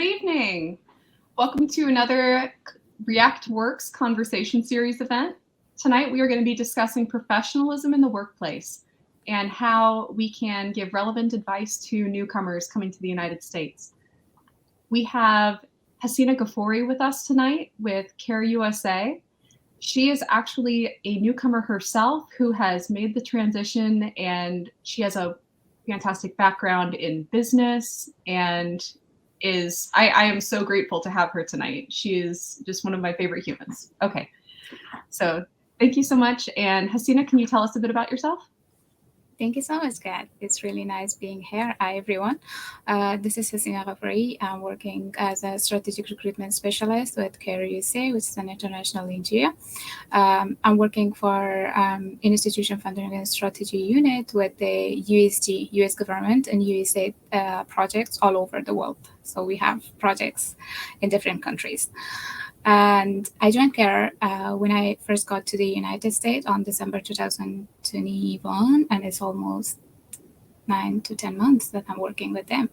evening. Welcome to another REACTworks conversation series event. Tonight we are going to be discussing professionalism in the workplace and how we can give relevant advice to newcomers coming to the United States. We have Hasina Ghafoori with us tonight with Care USA. She is actually a newcomer herself who has made the transition, and she has a fantastic background in business and I am so grateful to have her tonight. She is just one of my favorite humans. Okay, so thank you so much. And Hasina, can you tell us a bit about yourself? Thank you so much, Kat. It's really nice being here. Hi, everyone. This is Hasina Ghafoori. I'm working as a Strategic Recruitment Specialist with Care USA, which is an international NGO. I'm working for an institution funding and strategy unit with the USG, US government, and USAID projects all over the world. So we have projects in different countries. And I joined CARE when I first got to the United States on December 2021, and it's almost 9 to 10 months that I'm working with them.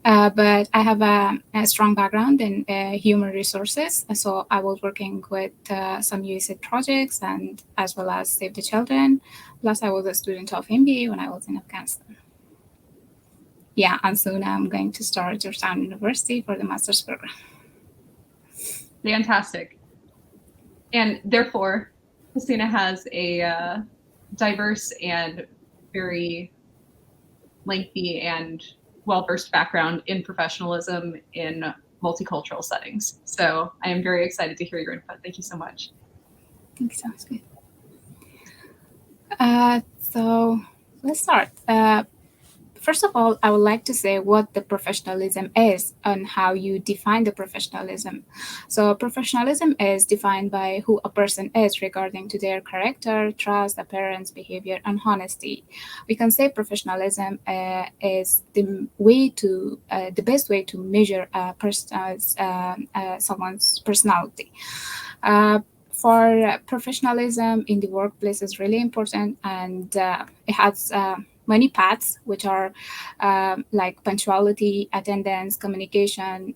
But I have a strong background in human resources, so I was working with some USAID projects and as well as Save the Children. Plus, I was a student of MBA when I was in Afghanistan. Yeah, and soon I'm going to start Georgetown University for the master's program. Fantastic. And therefore, Hasina has a diverse and very lengthy and well-versed background in professionalism in multicultural settings. So I am very excited to hear your input. Thank you so much. Thank you so much. So let's start. First of all, I would like to say what the professionalism is and how you define the professionalism. So professionalism is defined by who a person is regarding to their character, trust, appearance, behavior, and honesty. We can say professionalism is the best way to measure a person's someone's personality. For professionalism in the workplace is really important, and it has many paths, which are like punctuality, attendance, communication,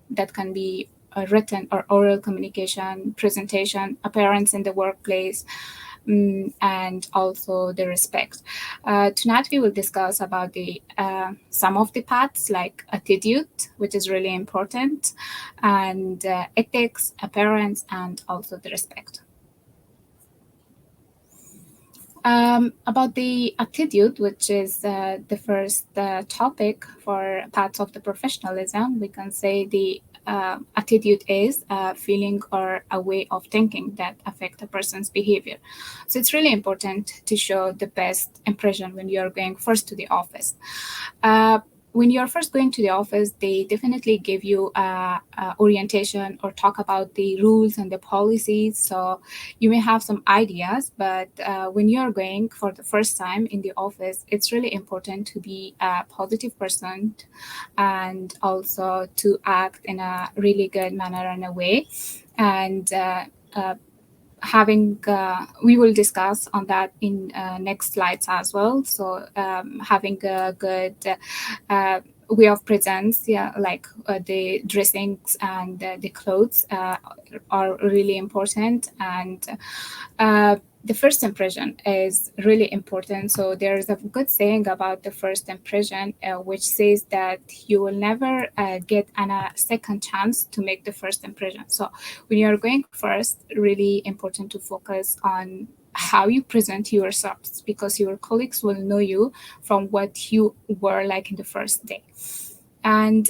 that can be written or oral communication, presentation, appearance in the workplace, and also the respect. Tonight we will discuss about the some of the paths like attitude, which is really important, and ethics, appearance, and also the respect. About the attitude, which is the first topic for parts of the professionalism, we can say the attitude is a feeling or a way of thinking that affect a person's behavior. So it's really important to show the best impression when you're going first to the office. When you're first going to the office, they definitely give you orientation or talk about the rules and the policies. So you may have some ideas, but when you're going for the first time in the office, it's really important to be a positive person and also to act in a really good manner and a way. And we will discuss on that in next slides as well. So having a good way of presence, like the dressings and the clothes are really important, and the first impression is really important. So there's a good saying about the first impression, which says that you will never get a second chance to make the first impression. So when you're going first, really important to focus on how you present yourselves, because your colleagues will know you from what you were like in the first day. And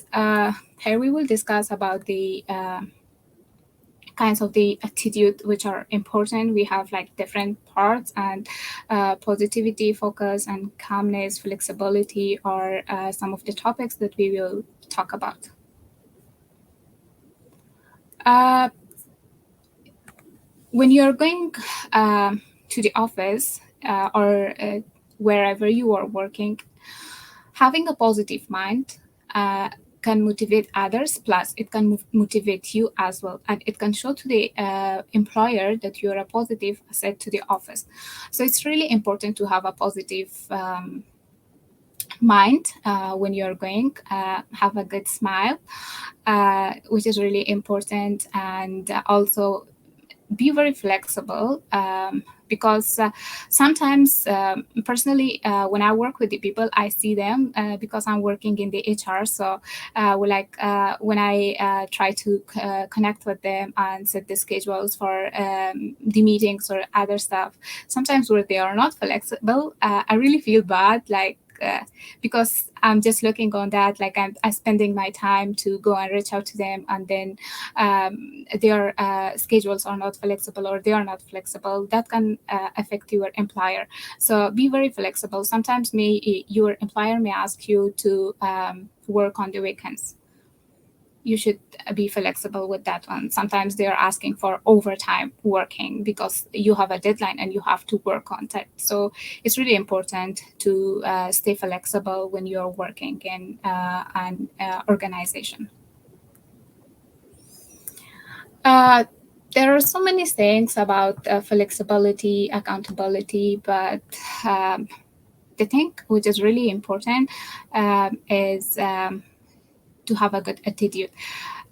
here we will discuss about the kinds of the attitude which are important. We have like different parts, and positivity, focus, and calmness, flexibility are some of the topics that we will talk about. When you're going to the office or wherever you are working, having a positive mind can motivate others, plus it can motivate you as well, and it can show to the employer that you're a positive asset to the office. So it's really important to have a positive mind when you're going. Have a good smile, which is really important, and also be very flexible, because sometimes, personally, when I work with the people, I see them, because I'm working in the HR. So when I try to connect with them and set the schedules for the meetings or other stuff, sometimes where they are not flexible, I really feel bad, because I'm just looking on that, like I'm spending my time to go and reach out to them, and then their schedules are not flexible, or they are not flexible. That can affect your employer. So be very flexible. Sometimes your employer may ask you to work on the weekends. You should be flexible with that one. Sometimes they are asking for overtime working because you have a deadline and you have to work on that. So it's really important to stay flexible when you're working in an organization. There are so many things about flexibility, accountability, but the thing which is really important is to have a good attitude.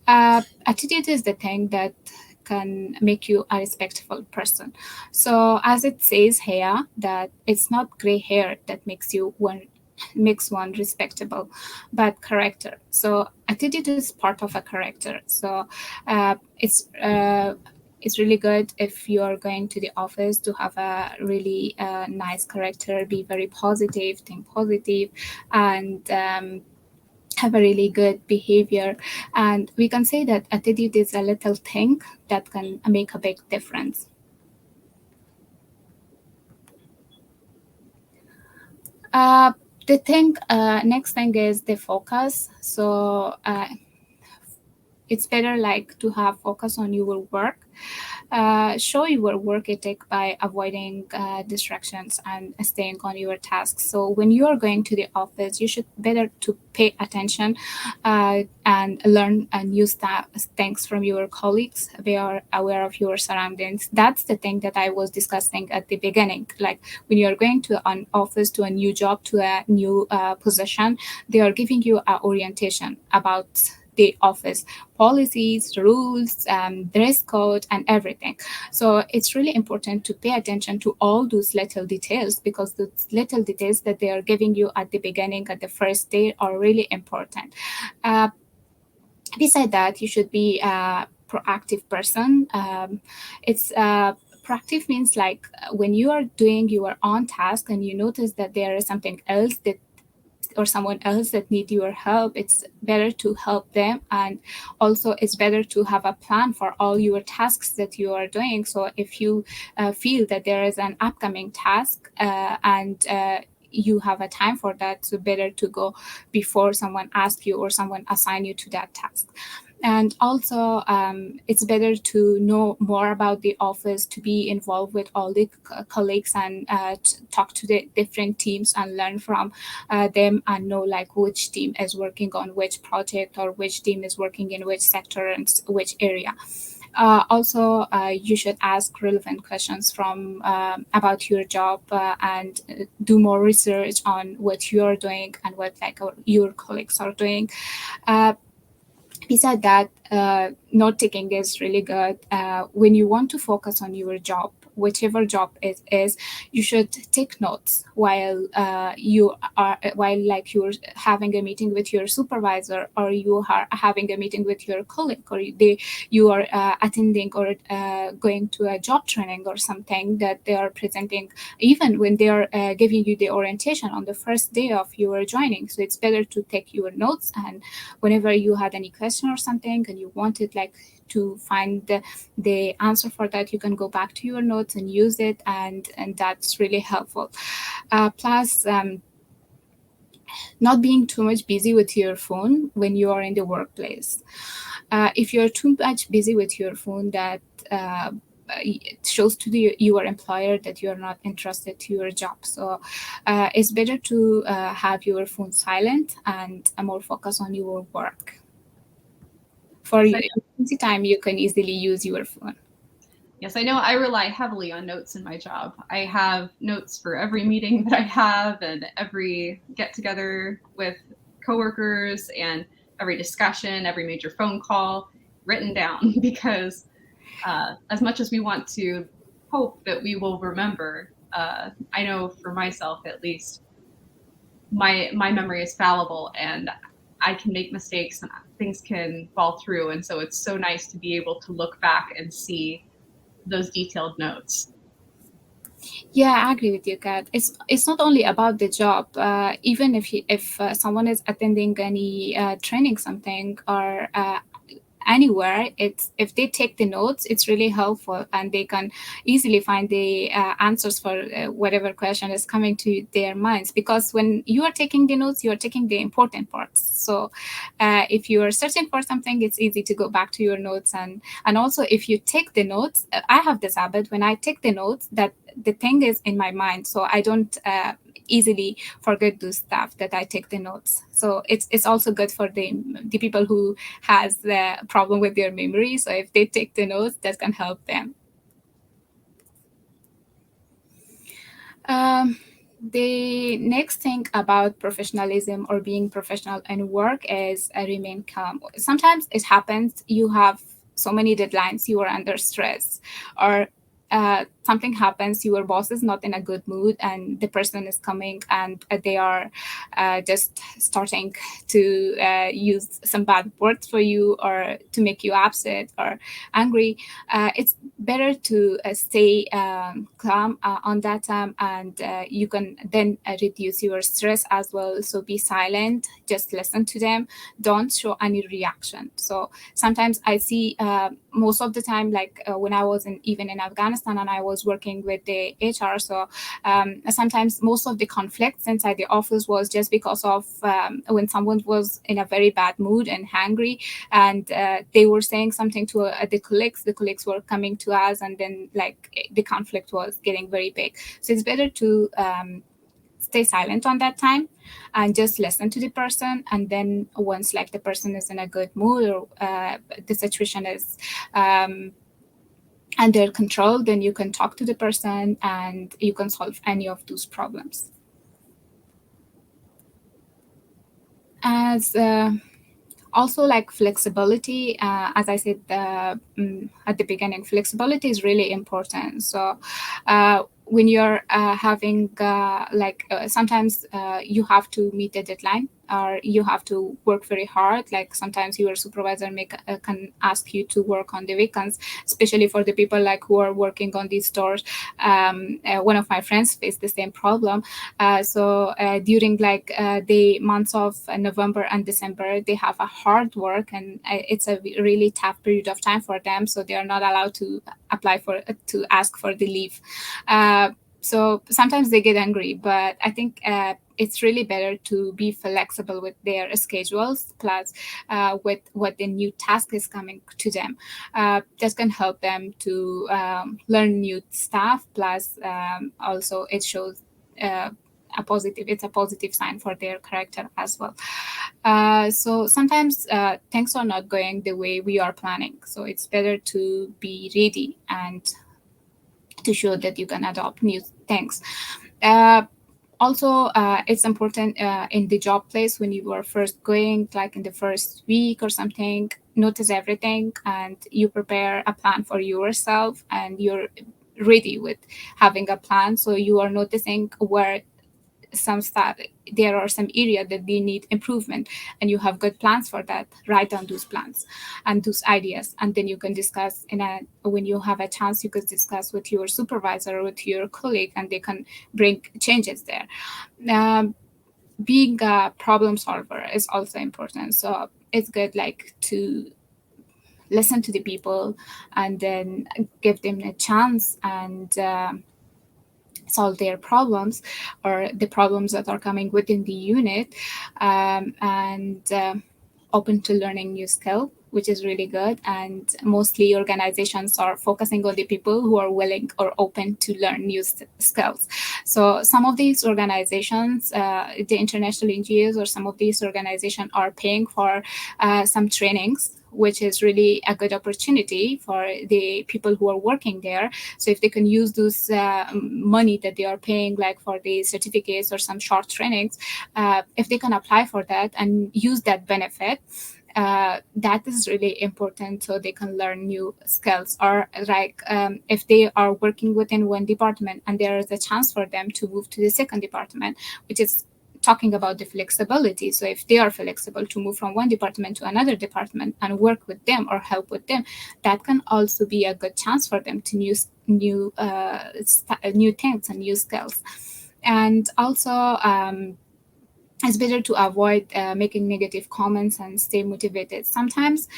Attitude is the thing that can make you a respectful person. So as it says here, that it's not gray hair that makes one respectable, but character. So attitude is part of a character. So it's really good if you're going to the office to have a really nice character, be very positive, think positive, and have a really good behavior. And we can say that attitude is a little thing that can make a big difference. The next thing is the focus. So it's better to have focus on your work. Show your work ethic by avoiding distractions and staying on your tasks. So when you are going to the office, you should better to pay attention and learn new things from your colleagues. They are aware of your surroundings. That's the thing that I was discussing at the beginning. Like when you are going to an office, to a new job, to a new position, they are giving you an orientation about the office policies, rules, dress code, and everything. So it's really important to pay attention to all those little details, because those little details that they are giving you at the beginning, at the first day, are really important. Beside that, you should be a proactive person. It's Proactive means when you are doing your own task and you notice that there is something else that or someone else that need your help, it's better to help them. And also it's better to have a plan for all your tasks that you are doing. So if you feel that there is an upcoming task and you have a time for that, so better to go before someone asks you or someone assign you to that task. And also, it's better to know more about the office, to be involved with all the colleagues, and talk to the different teams and learn from them, and know which team is working on which project, or which team is working in which sector and which area. Also, you should ask relevant questions from about your job, and do more research on what you're doing and what your colleagues are doing. Beside that, note taking is really good. When you want to focus on your job, whichever job it is, you should take notes while you're having a meeting with your supervisor, or you are having a meeting with your colleague, or you are attending or going to a job training or something that they are presenting, even when they are giving you the orientation on the first day of your joining. So it's better to take your notes, and whenever you had any question or something and you wanted to find the answer for that, you can go back to your notes and use it, and that's really helpful. Plus, not being too much busy with your phone when you are in the workplace. If you're too much busy with your phone, that it shows to your employer that you're not interested to your job. So it's better to have your phone silent and more focus on your work. For emergency time, you can easily use your phone. Yes, I know I rely heavily on notes in my job. I have notes for every meeting that I have and every get together with coworkers and every discussion, every major phone call written down because as much as we want to hope that we will remember, I know for myself at least, my memory is fallible and I can make mistakes and things can fall through. And so it's so nice to be able to look back and see those detailed notes. Yeah, I agree with you, Kat. It's not only about the job. Even if someone is attending any training, something or anywhere, it's if they take the notes, it's really helpful, and they can easily find the answers for whatever question is coming to their minds. Because when you are taking the notes, you are taking the important parts. So if you are searching for something, it's easy to go back to your notes. And also, if you take the notes, I have this habit when I take the notes that the thing is in my mind, so I don't easily forget those stuff that I take the notes. So it's also good for the people who has the problem with their memory. So if they take the notes, that can help them. The next thing about professionalism or being professional in work is remain calm. Sometimes it happens you have so many deadlines, you are under stress, or something happens, your boss is not in a good mood, and the person is coming and they are just starting to use some bad words for you or to make you upset or angry. It's better to stay calm on that time, and you can then reduce your stress as well. So be silent, just listen to them, don't show any reaction. So sometimes I see most of the time, like when I was even in Afghanistan and I was working with the HR, so sometimes most of the conflicts inside the office was just because of when someone was in a very bad mood and hungry, and they were saying something to the colleagues were coming to us, and then like the conflict was getting very big. So it's better to stay silent on that time and just listen to the person, and then once like the person is in a good mood or the situation is under control, then you can talk to the person and you can solve any of those problems. As also, like flexibility, as I said at the beginning, flexibility is really important. So when you're having sometimes you have to meet a deadline, or you have to work very hard. Like sometimes your supervisor can ask you to work on the weekends, especially for the people like who are working on these stores. One of my friends faced the same problem. So during the months of November and December, they have a hard work, and it's a really tough period of time for them. So they are not allowed to apply for to ask for the leave. So sometimes they get angry, but I think it's really better to be flexible with their schedules, plus with what the new task is coming to them. That can help them to learn new stuff. Plus, also it shows it's a positive sign for their character as well. So sometimes things are not going the way we are planning. So it's better to be ready and to show that you can adopt new things. Also, it's important in the job place when you are first going, like in the first week or something, notice everything and you prepare a plan for yourself, and you're ready with having a plan. So you are noticing where some stuff there are some area that they need improvement, and you have good plans for that. Write down those plans and those ideas, and then you can discuss when you have a chance, you could discuss with your supervisor or with your colleague, and they can bring changes there. Being a problem solver is also important. So it's good like to listen to the people and then give them a chance and solve their problems or the problems that are coming within the unit, and open to learning new skill, which is really good. And mostly organizations are focusing on the people who are willing or open to learn new skills. So some of these organizations, the international NGOs or some of these organizations are paying for some trainings which is really a good opportunity for the people who are working there. So if they can use those money that they are paying, like for the certificates or some short trainings, if they can apply for that and use that benefit, that is really important, so they can learn new skills. Or like if they are working within one department and there is a chance for them to move to the second department, which is talking about the flexibility. So if they are flexible to move from one department to another department and work with them or help with them, that can also be a good chance for them to new things and new skills. And also it's better to avoid making negative comments and stay motivated. Sometimes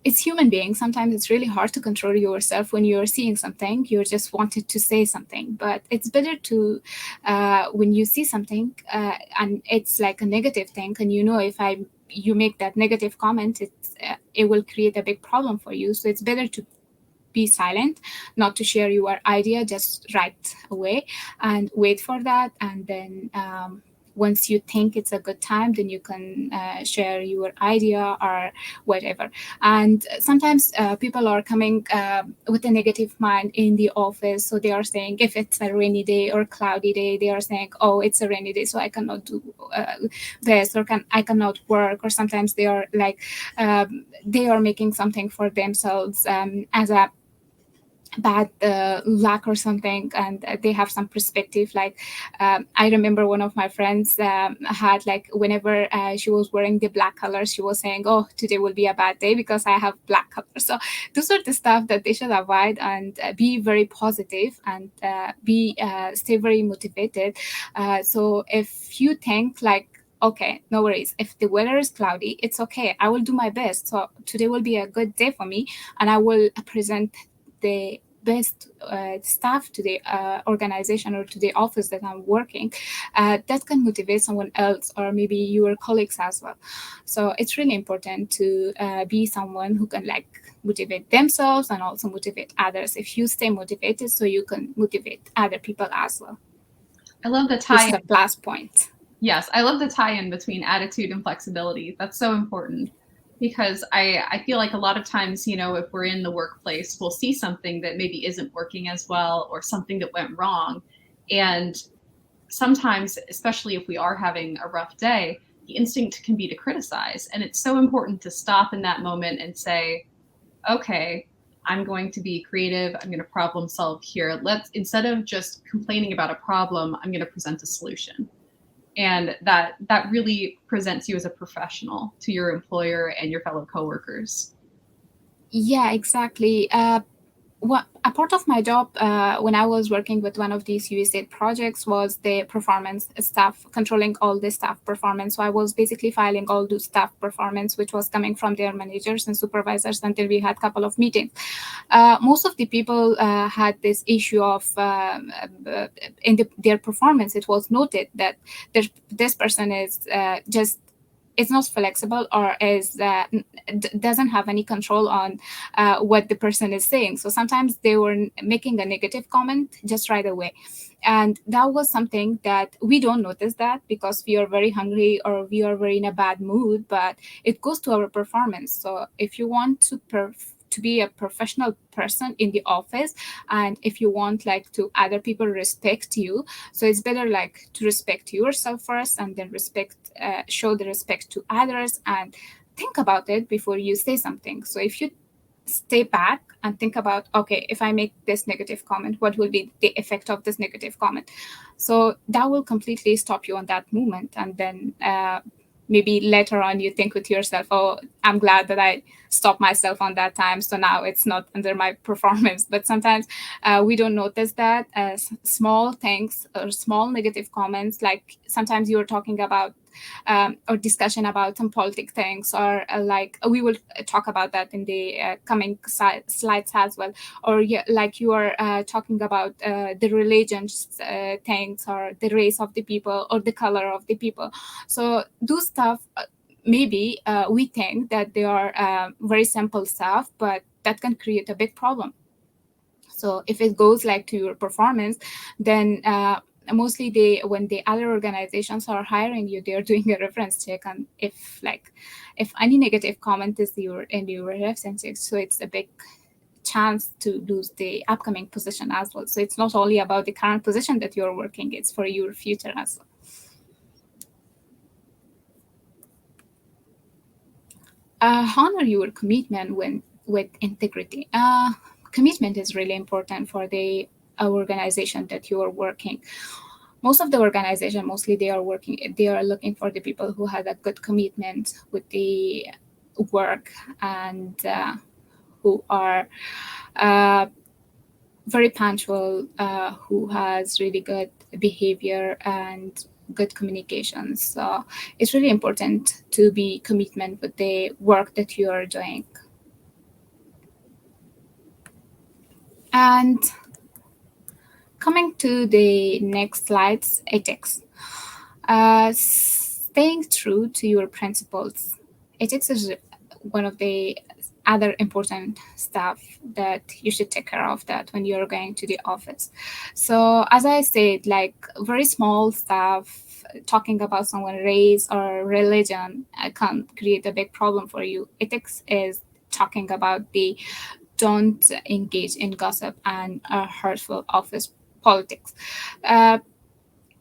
it's human beings. Sometimes it's really hard to control yourself when you're seeing something. You just wanted to say something, but it's better to, when you see something and it's like a negative thing, and you know if you make that negative comment, it will create a big problem for you. So it's better to be silent, not to share your idea just right away, and wait for that. And then once you think it's a good time, then you can share your idea or whatever. And sometimes people are coming with a negative mind in the office. So they are saying, if it's a rainy day or cloudy day, they are saying, oh, it's a rainy day, so I cannot do this, or I cannot work. Or sometimes they are like, they are making something for themselves as a bad luck or something, and they have some perspective. Like I remember one of my friends had, like, whenever she was wearing the black color, she was saying, oh, today will be a bad day because I have black color. So those are the stuff that they should avoid, and be very positive, and stay very motivated. So if you think like, okay, no worries, if the weather is cloudy, it's okay, I will do my best, so today will be a good day for me, and I will present the best staff to the organization or to the office that I'm working, that can motivate someone else, or maybe your colleagues as well. So it's really important to be someone who can like motivate themselves and also motivate others. If you stay motivated, so you can motivate other people as well. I love the tie. This is the last point. Yes, I love the tie-in between attitude and flexibility. That's so important, because I feel like a lot of times, you know, if we're in the workplace, we'll see something that maybe isn't working as well, or something that went wrong. And sometimes, especially if we are having a rough day, the instinct can be to criticize. And it's so important to stop in that moment and say, okay, I'm going to be creative. I'm going to problem solve here. Instead of just complaining about a problem, I'm going to present a solution. And that really presents you as a professional to your employer and your fellow coworkers. Yeah, exactly. A part of my job when I was working with one of these USAID projects was the performance staff, controlling all the staff performance. So I was basically filing all the staff performance, which was coming from their managers and supervisors, until we had a couple of meetings. Most of the people had this issue of in their performance, it was noted that this person is just, it's not flexible, or doesn't have any control on what the person is saying. So sometimes they were making a negative comment just right away. And that was something that we don't notice that because we are very hungry or we are very in a bad mood, but it goes to our performance. So if you want to be a professional person in the office, and if you want like to other people respect you, so it's better like to respect yourself first, and then show the respect to others, and think about it before you say something. So if you stay back and think about, okay, if I make this negative comment, what will be the effect of this negative comment? So that will completely stop you on that moment. And then maybe later on you think with yourself, oh, I'm glad that I stopped myself on that time, so now it's not under my performance. But sometimes we don't notice that as small things or small negative comments. Like sometimes you're talking about or discussion about some politic things, or like we will talk about that in the coming slides as well. Or like you are talking about the religion things, or the race of the people, or the color of the people. So those stuff, maybe we think that they are very simple stuff, but that can create a big problem. So if it goes like to your performance, then mostly they, when the other organizations are hiring you, they're doing a reference check, and if any negative comment is in your reference check, so it's a big chance to lose the upcoming position as well. So it's not only about the current position that you're working, it's for your future as well. Honor your commitment with integrity. Commitment is really important for the organization that you are working. Most of the organization, mostly they are looking for the people who had a good commitment with the work, and who are very punctual, who has really good behavior and good communication. So it's really important to be commitment with the work that you are doing. And coming to the next slides, ethics. Staying true to your principles. Ethics is one of the other important stuff that you should take care of that when you're going to the office. So as I said, like very small stuff, talking about someone's race or religion can create a big problem for you. Ethics is talking about the don't engage in gossip and hurtful office politics.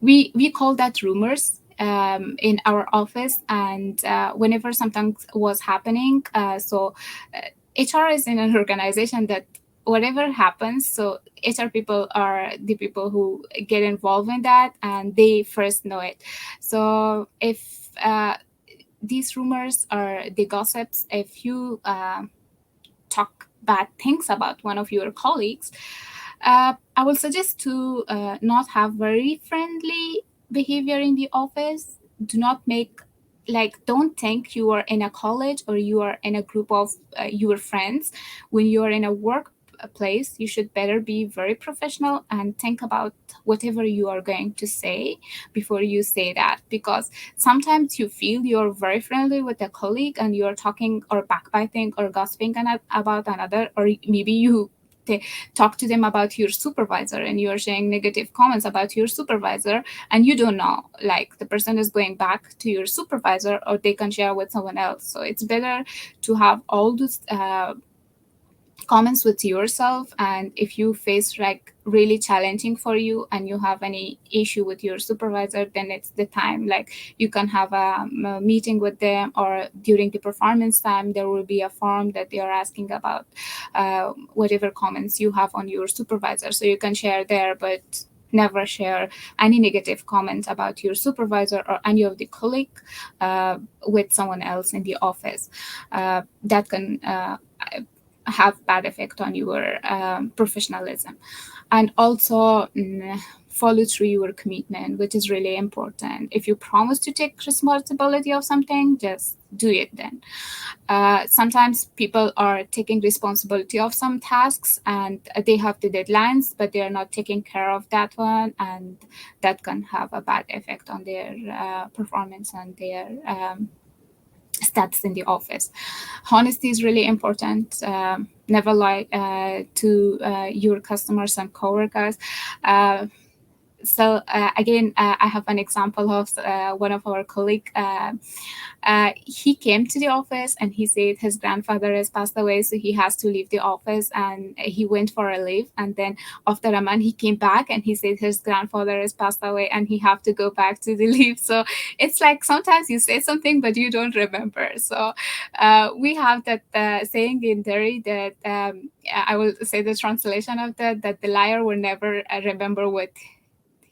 We call that rumors in our office, and whenever something was happening, HR is in an organization that whatever happens, so HR people are the people who get involved in that, and they first know it. So if these rumors are the gossips, if you talk bad things about one of your colleagues, I will suggest to not have very friendly behavior in the office. Do not make, like, don't think you are in a college or you are in a group of your friends. When you are in a workplace, you should better be very professional and think about whatever you are going to say before you say that, because sometimes you feel you're very friendly with a colleague and you're talking or backbiting or gossiping about another, or maybe you talk to them about your supervisor and you're sharing negative comments about your supervisor, and you don't know, like, the person is going back to your supervisor or they can share with someone else. So it's better to have all those comments with yourself, and if you face like really challenging for you and you have any issue with your supervisor, then it's the time, like, you can have a meeting with them, or during the performance time there will be a form that they are asking about whatever comments you have on your supervisor, so you can share there, but never share any negative comments about your supervisor or any of the colleague with someone else in the office. That can have bad effect on your professionalism. And also follow through your commitment, which is really important. If you promise to take responsibility of something, just do it then. Sometimes people are taking responsibility of some tasks and they have the deadlines, but they are not taking care of that one, and that can have a bad effect on their performance and their stats in the office. Honesty is really important. Never lie to your customers and coworkers. Again, I have an example of one of our colleague. He came to the office and he said his grandfather has passed away, so he has to leave the office, and he went for a leave. And then after a month, he came back and he said his grandfather has passed away and he have to go back to the leave. So it's like sometimes you say something but you don't remember. So we have that saying in Derry that I will say the translation of that the liar will never remember what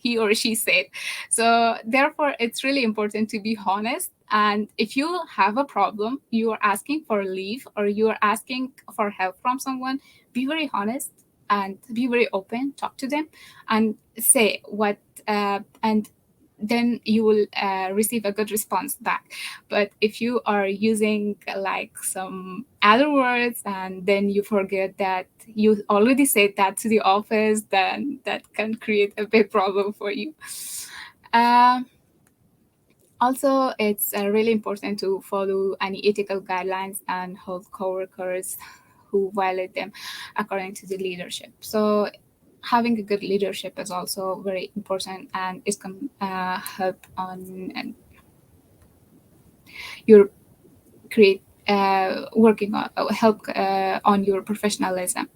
he or she said. So therefore, it's really important to be honest. And if you have a problem, you are asking for leave or you are asking for help from someone, be very honest and be very open. Talk to them and say what, and then you will receive a good response back. But if you are using like some other words and then you forget that you already said that to the office, then that can create a big problem for you. Also, it's really important to follow any ethical guidelines and hold coworkers who violate them according to the leadership. So having a good leadership is also very important, and it can help on your create working on help on your professionalism.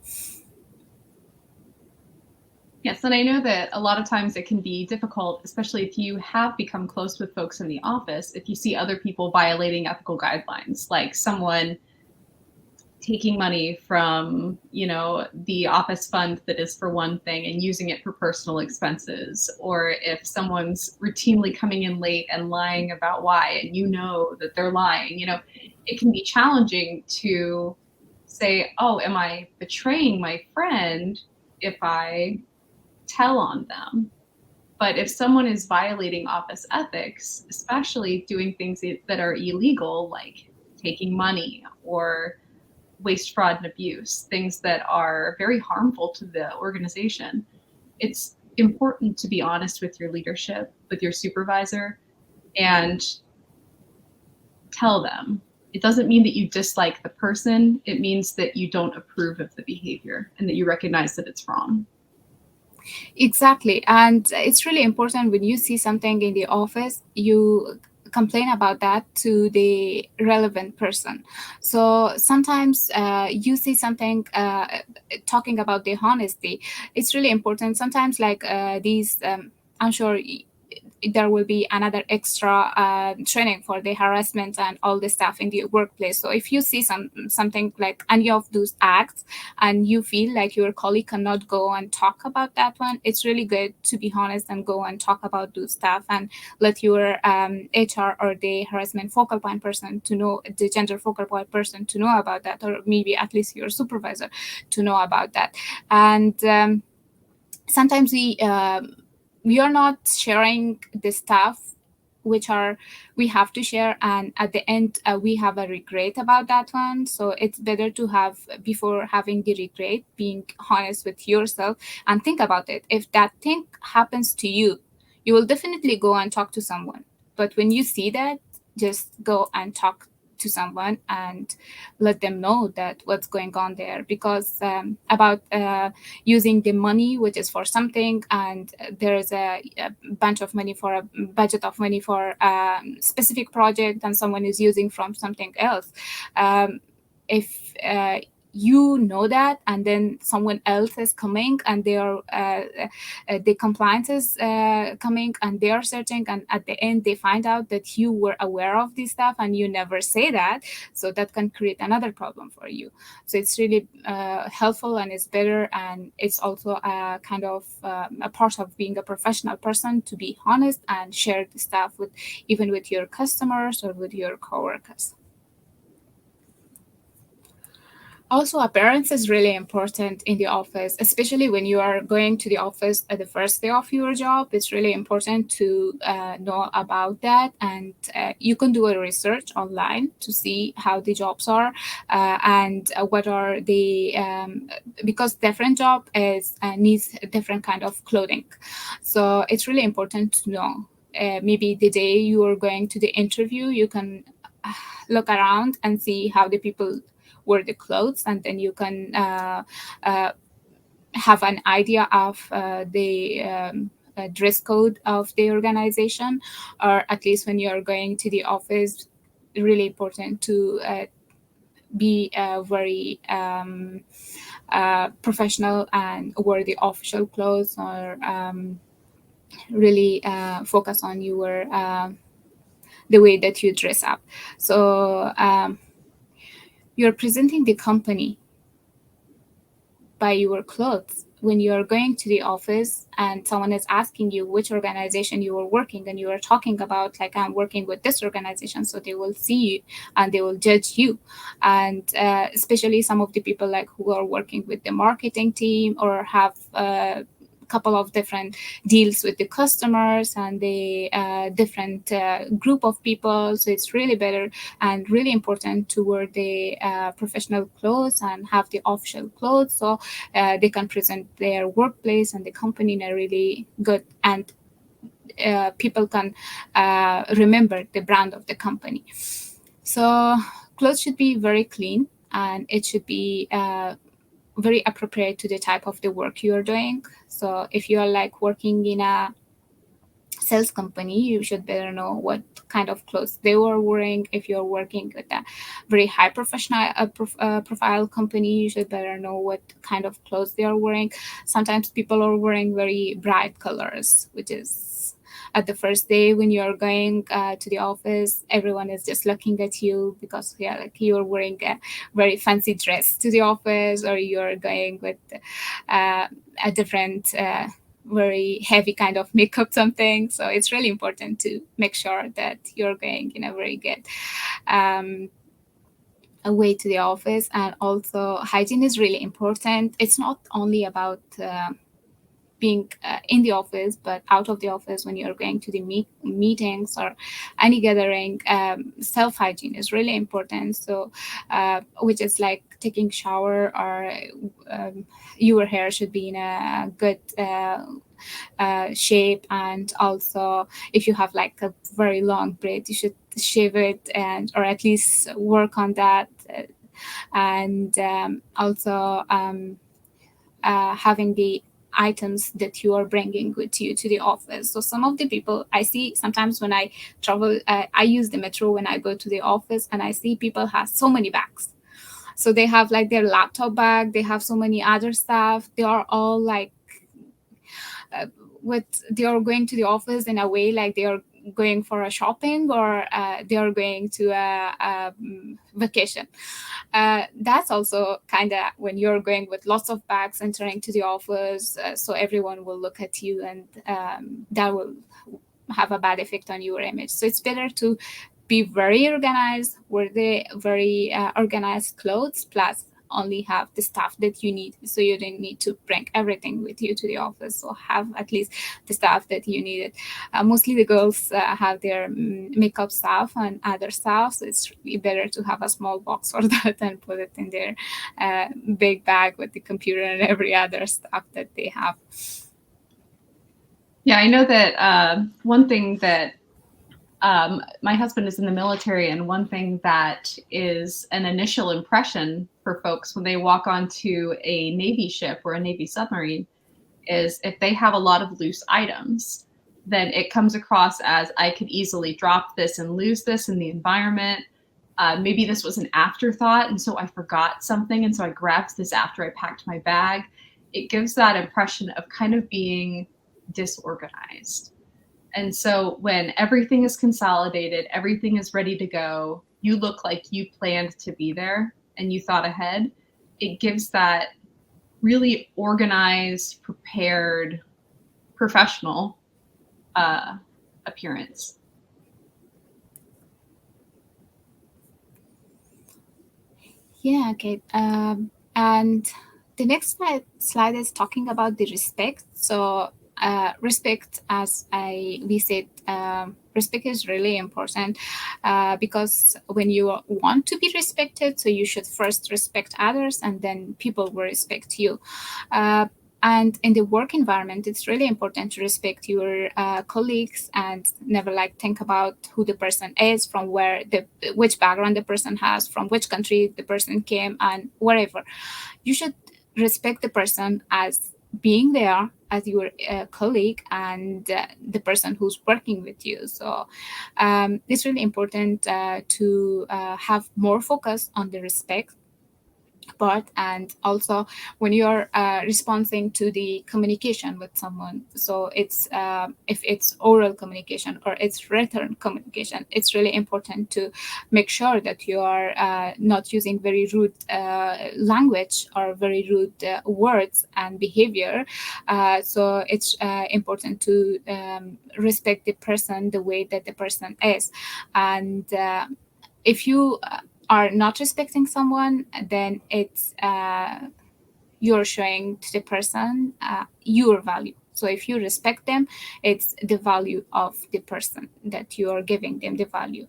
Yes, and I know that a lot of times it can be difficult, especially if you have become close with folks in the office, if you see other people violating ethical guidelines, like someone taking money from, the office fund that is for one thing and using it for personal expenses, or if someone's routinely coming in late and lying about why, and that they're lying, it can be challenging to say, oh, am I betraying my friend if I tell on them? But if someone is violating office ethics, especially doing things that are illegal, like taking money or waste, fraud, and abuse, things that are very harmful to the organization, it's important to be honest with your leadership, with your supervisor, and tell them. It doesn't mean that you dislike the person. It means that you don't approve of the behavior and that you recognize that it's wrong. Exactly. And it's really important when you see something in the office, you complain about that to the relevant person. So sometimes you see something talking about the honesty. It's really important. Sometimes like these, I'm sure there will be another extra training for the harassment and all the stuff in the workplace. So if you see something like any of those acts and you feel like your colleague cannot go and talk about that one, it's really good to be honest and go and talk about those stuff and let your HR or the harassment focal point person to know, the gender focal point person to know about that, or maybe at least your supervisor to know about that. And sometimes we are not sharing the stuff which are we have to share, and at the end we have a regret about that one. So it's better to have, before having the regret, being honest with yourself and think about it. If that thing happens to you, you will definitely go and talk to someone. But when you see that, just go and talk to someone and let them know that what's going on there, because about using the money which is for something, and there is a bunch of money for a budget of money for a specific project, and someone is using from something else. If you know that, and then someone else is coming and they are the compliance is coming and they are searching, and at the end they find out that you were aware of this stuff and you never say that, so that can create another problem for you. So it's really helpful, and it's better, and it's also a kind of a part of being a professional person to be honest and share the stuff with, even with your customers or with your coworkers. Also, appearance is really important in the office, especially when you are going to the office at the first day of your job. It's really important to know about that, and you can do a research online to see how the jobs are and what are the because different job is needs different kind of clothing. So it's really important to know. Maybe the day you are going to the interview, you can look around and see how the people wear the clothes, and then you can have an idea of the dress code of the organization, or at least when you're going to the office, really important to be very professional and wear the official clothes, or really focus on your the way that you dress up. So you're presenting the company by your clothes. When you're going to the office and someone is asking you which organization you are working, and you are talking about like, I'm working with this organization, so they will see you and they will judge you. And especially some of the people like who are working with the marketing team or have couple of different deals with the customers and the different group of people. So it's really better and really important to wear the professional clothes and have the official clothes, so they can present their workplace and the company in a really good, and people can remember the brand of the company. So clothes should be very clean, and it should be very appropriate to the type of the work you are doing. So if you are like working in a sales company, you should better know what kind of clothes they were wearing. If you're working with a very high profile company, you should better know what kind of clothes they are wearing. Sometimes people are wearing very bright colors, which is at the first day when you're going to the office, everyone is just looking at you because like you're wearing a very fancy dress to the office, or you're going with a different very heavy kind of makeup something. So it's really important to make sure that you're going in a very good a way to the office. And also hygiene is really important. It's not only about being in the office, but out of the office when you're going to the meetings or any gathering. Self-hygiene is really important. So which is like taking shower, or your hair should be in a good shape. And also if you have like a very long braid, you should shave it, and or at least work on that. And also having the items that you are bringing with you to the office. So some of the people I see sometimes when I travel, I use the metro when I go to the office, and I see people have so many bags. So they have like their laptop bag, they have so many other stuff. They are all like they are going to the office in a way like they are going for a shopping, or they are going to a vacation. That's also kind of when you're going with lots of bags entering to the office, so everyone will look at you, and that will have a bad effect on your image. So it's better to be very organized, wear the very organized clothes, plus only have the stuff that you need. So you don't need to bring everything with you to the office. So have at least the stuff that you needed. Mostly the girls have their makeup stuff and other stuff. So it's really better to have a small box for that and put it in their big bag with the computer and every other stuff that they have. Yeah, I know that one thing that my husband is in the military, and one thing that is an initial impression for folks when they walk onto a Navy ship or a Navy submarine is if they have a lot of loose items, then it comes across as I could easily drop this and lose this in the environment. Maybe this was an afterthought, and so I forgot something, and so I grabbed this after I packed my bag. It gives that impression of kind of being disorganized. And so when everything is consolidated, everything is ready to go, you look like you planned to be there and you thought ahead. It gives that really organized, prepared, professional appearance. Yeah, okay. And the next slide is talking about the respect. So respect, as we said, respect is really important because when you want to be respected, so you should first respect others, and then people will respect you. And in the work environment, it's really important to respect your colleagues and never like think about who the person is, from which background the person has, from which country the person came, and wherever. You should respect the person as being there as your colleague and the person who's working with you. So it's really important to have more focus on the respect part, and also when you're responding to the communication with someone. So it's if it's oral communication or it's written communication, it's really important to make sure that you are not using very rude language or very rude words and behavior. So it's important to respect the person the way that the person is. And if you are not respecting someone, then it's you're showing to the person your value. So if you respect them, it's the value of the person that you are giving them the value.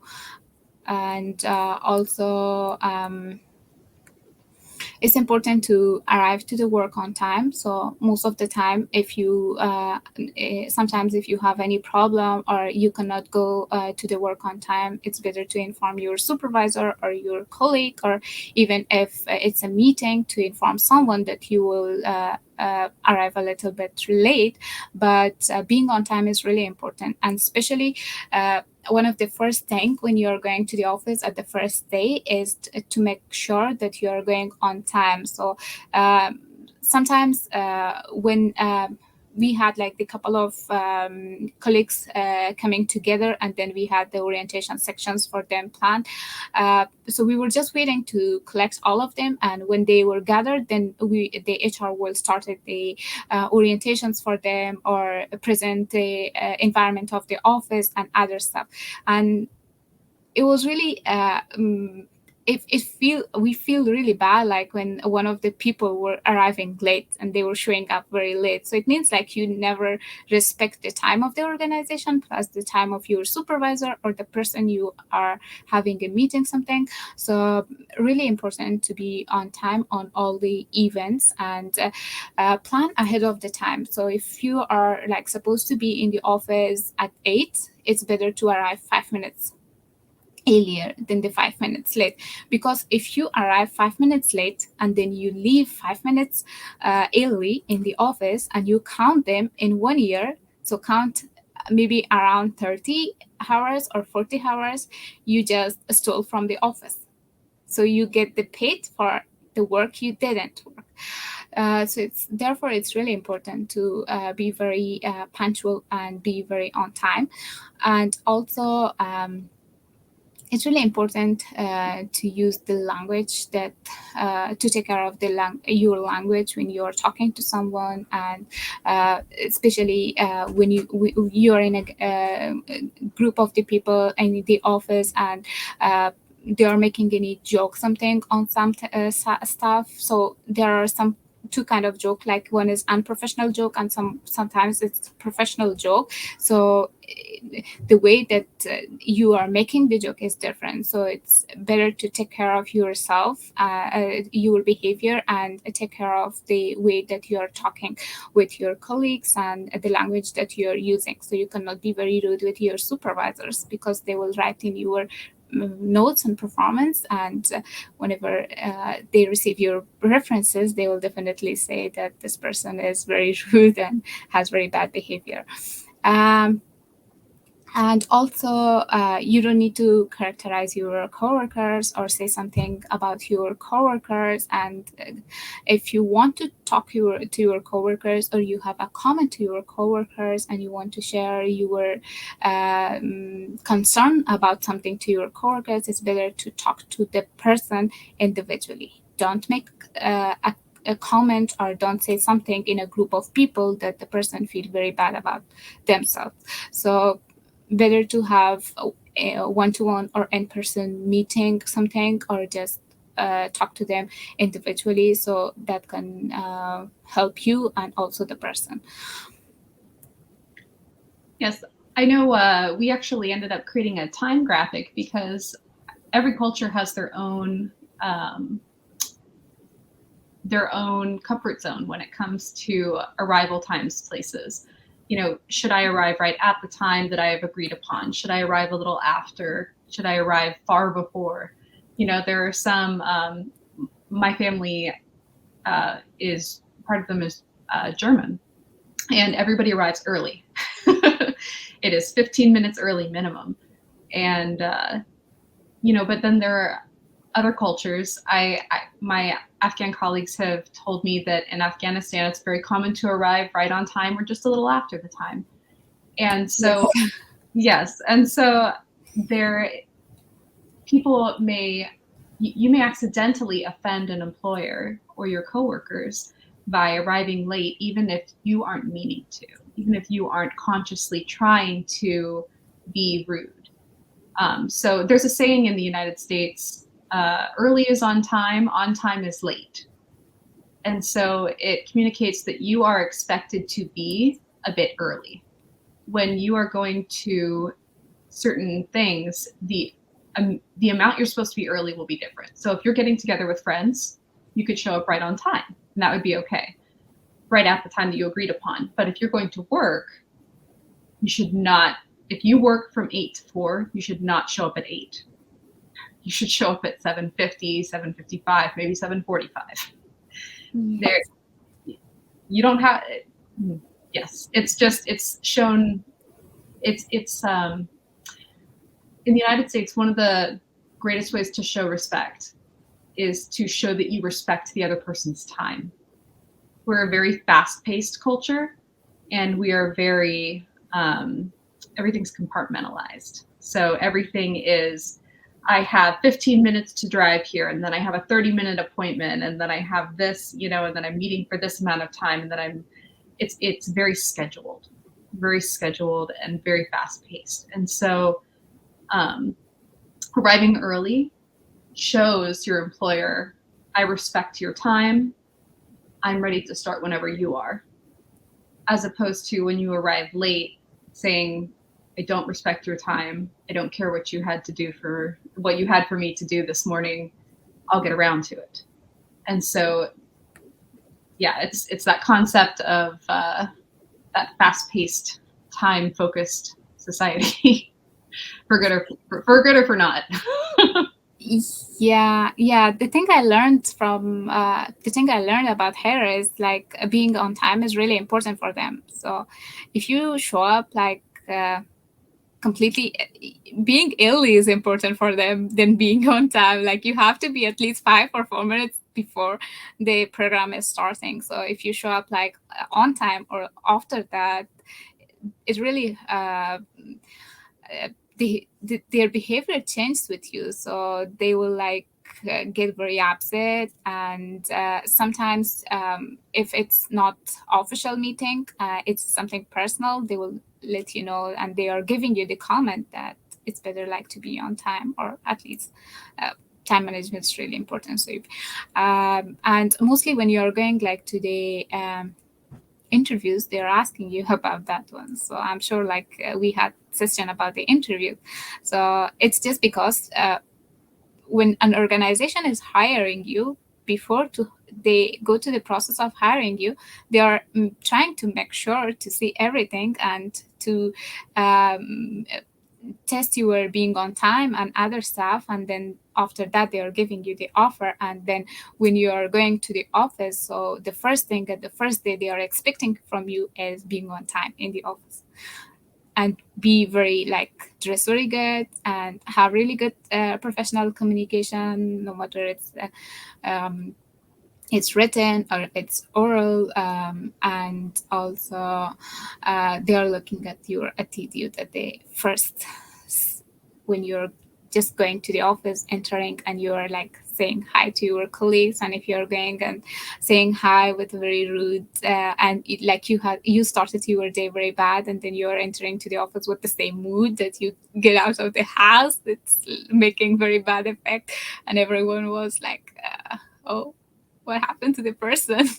And also it's important to arrive to the work on time. So most of the time, if you sometimes if you have any problem or you cannot go to the work on time, it's better to inform your supervisor or your colleague, or even if it's a meeting, to inform someone that you will arrive a little bit late. But being on time is really important, and especially one of the first things when you're going to the office at the first day is to make sure that you're going on time. So sometimes when we had like the couple of colleagues coming together, and then we had the orientation sections for them planned. So we were just waiting to collect all of them, and when they were gathered, then the HR will start the orientations for them, or present the environment of the office and other stuff. And it was really we feel really bad, like when one of the people were arriving late and they were showing up very late. So it means like you never respect the time of the organization, plus the time of your supervisor or the person you are having a meeting, something. So really important to be on time on all the events, and plan ahead of the time. So if you are like supposed to be in the office at 8, it's better to arrive 5 minutes earlier than the 5 minutes late. Because if you arrive 5 minutes late and then you leave 5 minutes early in the office, and you count them in 1 year, so count maybe around 30 hours or 40 hours, you just stole from the office. So you get the paid for the work you didn't work. So it's really important to be very punctual and be very on time. And also it's really important to use the language that to take care of your language when you're talking to someone, and especially when you're in a group of the people in the office, and they are making any joke, something on some stuff. So there are two kind of joke, like one is unprofessional joke, and sometimes it's professional joke. So the way that you are making the joke is different. So it's better to take care of yourself, your behavior, and take care of the way that you are talking with your colleagues and the language that you're using. So you cannot be very rude with your supervisors, because they will write in your notes and performance, and whenever they receive your references, they will definitely say that this person is very rude and has very bad behavior. And also, you don't need to characterize your coworkers or say something about your coworkers. And if you want to talk to your coworkers, or you have a comment to your coworkers, and you want to share your concern about something to your coworkers, it's better to talk to the person individually. Don't make a comment, or don't say something in a group of people that the person feel very bad about themselves. So better to have a one-to-one or in-person meeting, something, or just talk to them individually, so that can help you and also the person. Yes, I know we actually ended up creating a time graphic, because every culture has their own comfort zone when it comes to arrival times places. You know, should I arrive right at the time that I have agreed upon? Should I arrive a little after? Should I arrive far before? You know, there are some, my family is, part of them is German, and everybody arrives early. It is 15 minutes early minimum. And, you know, but then there are other cultures. My Afghan colleagues have told me that in Afghanistan, it's very common to arrive right on time or just a little after the time. And so, yes. And so you may accidentally offend an employer or your coworkers by arriving late, even if you aren't meaning to, even if you aren't consciously trying to be rude. So there's a saying in the United States, early is on time is late. And so it communicates that you are expected to be a bit early. When you are going to certain things, the amount you're supposed to be early will be different. So if you're getting together with friends, you could show up right on time, and that would be okay, right at the time that you agreed upon. But if you're going to work, you should not, if you work from 8 to 4, you should not show up at 8. You should show up at 7:50, 7:55, maybe 7:45. There, you don't have, yes, it's just, it's shown, it's in the United States, one of the greatest ways to show respect is to show that you respect the other person's time. We're a very fast-paced culture, and we are very, everything's compartmentalized. So everything is, I have 15 minutes to drive here, and then I have a 30-minute appointment, and then I have this, you know, and then I'm meeting for this amount of time, and then it's very scheduled and very fast-paced. And so arriving early shows your employer, I respect your time, I'm ready to start whenever you are, as opposed to when you arrive late saying, I don't respect your time, I don't care what you had for me to do this morning, I'll get around to it. And so, yeah, it's that concept of that fast-paced, time-focused society, for good or for not. Yeah. The thing I learned about her is like being on time is really important for them. So if you show up like completely, being early is important for them than being on time. Like you have to be at least 5 or 4 minutes before the program is starting. So if you show up like on time or after that, it really their behavior changes with you. So they will like get very upset, and sometimes if it's not official meeting, it's something personal, they will let you know, and they are giving you the comment that it's better like to be on time, or at least time management is really important. So and mostly when you are going like to the interviews, they're asking you about that one. So I'm sure like we had session about the interview. So it's just because when an organization is hiring you, before they go to the process of hiring you, they are trying to make sure to see everything and to test you were being on time and other stuff, and then after that they are giving you the offer. And then when you are going to the office, so the first thing at the first day they are expecting from you is being on time in the office, and be very like dress very good and have really good professional communication, no matter it's written or it's oral, and also they are looking at your attitude at the first, when you're just going to the office, entering, and you're like saying hi to your colleagues. And if you're going and saying hi with very rude and like you started your day very bad, and then you're entering to the office with the same mood that you get out of the house, it's making very bad effect. And everyone was like, oh, what happened to the person?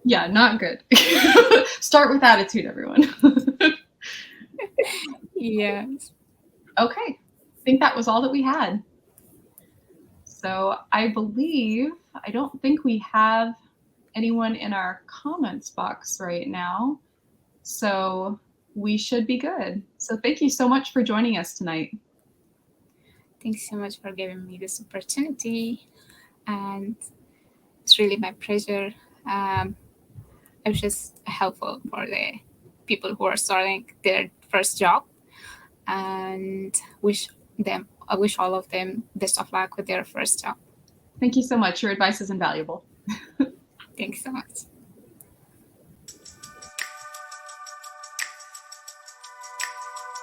Yeah, not good. Start with attitude, everyone. Yes. Okay, I think that was all that we had. So I don't think we have anyone in our comments box right now. So we should be good. So thank you so much for joining us tonight. Thanks so much for giving me this opportunity. And it's really my pleasure. It was just helpful for the people who are starting their first job, and I wish all of them best of luck with their first job. Thank you so much. Your advice is invaluable. Thanks so much.